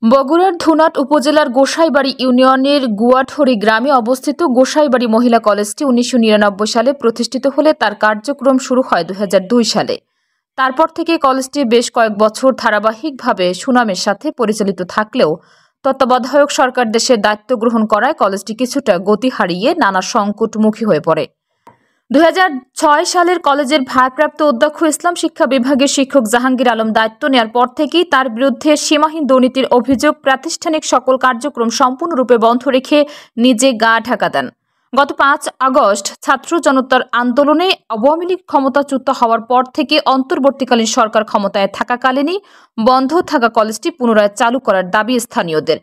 বগুড়ার ধুনাট উপজেলার গোসাইবাড়ি ইউনিয়নের গুয়াঠরি গ্রামে অবস্থিত গোসাইবাড়ি মহিলা কলেজটি ১৯৯৯ সালে প্রতিষ্ঠিত হলে তার কার্যক্রম শুরু হয় ২০০২ সালে। তারপর থেকে কলেজটি বেশ কয়েক বছর ধারাবাহিকভাবে সুনামের সাথে পরিচালিত থাকলেও তত্ত্বাবধায়ক সরকার দেশের দায়িত্ব গ্রহণ করায় কলেজটি কিছুটা গতি হারিয়ে নানা সংকটমুখী হয়ে পড়ে। ২০০৬ সালের কলেজের ভারপ্রাপ্ত অধ্যক্ষ ইসলাম শিক্ষা বিভাগের শিক্ষক জাহাঙ্গীর আলম দায়িত্ব নেওয়ার পর থেকেই তার বিরুদ্ধে সীমাহীন দুর্নীতির অভিযোগ প্রাতিষ্ঠানিক সকল কার্যক্রম সম্পূর্ণরূপে বন্ধ রেখে নিজে গা ঢাকা দেন। গত ৫ আগস্ট ছাত্র জনতার আন্দোলনে আওয়ামী লীগ ক্ষমতাচ্যুত হওয়ার পর থেকে অন্তর্বর্তীকালীন সরকার ক্ষমতায় থাকাকালীনই বন্ধ থাকা কলেজটি পুনরায় চালু করার দাবি স্থানীয়দের।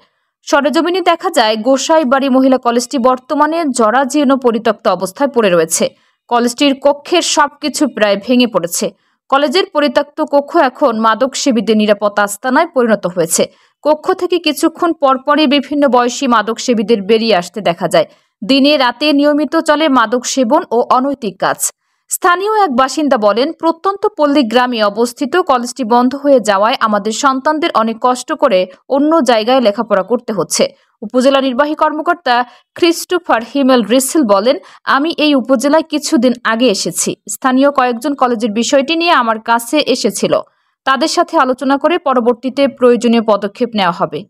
সরেজমিনে দেখা যায় গোসাইবাড়ি মহিলা কলেজটি বর্তমানে জরাজীর্ণ পরিত্যক্ত অবস্থায় পড়ে রয়েছে। কলেজটির কক্ষের সবকিছু প্রায় ভেঙে পড়েছে। কলেজের পরিত্যক্ত কক্ষ এখন মাদকসেবীদের নিরাপদ আস্তানায় পরিণত হয়েছে। কক্ষ থেকে কিছুক্ষণ পরপরই বিভিন্ন বয়সী মাদকসেবীদের বেরিয়ে আসতে দেখা যায়। দিনে রাতে নিয়মিত চলে মাদক সেবন ও অনৈতিক কাজ। স্থানীয় এক বাসিন্দা বলেন, প্রত্যন্ত পল্লী গ্রামে অবস্থিত কলেজটি বন্ধ হয়ে যাওয়ায় আমাদের সন্তানদের অনেক কষ্ট করে অন্য জায়গায় লেখাপড়া করতে হচ্ছে। উপজেলা নির্বাহী কর্মকর্তা ক্রিস্টোফার হিমেল রিসেল বলেন, আমি এই উপজেলায় কিছুদিন আগে এসেছি। স্থানীয় কয়েকজন কলেজের বিষয়টি নিয়ে আমার কাছে এসেছিল। তাদের সাথে আলোচনা করে পরবর্তীতে প্রয়োজনীয় পদক্ষেপ নেওয়া হবে।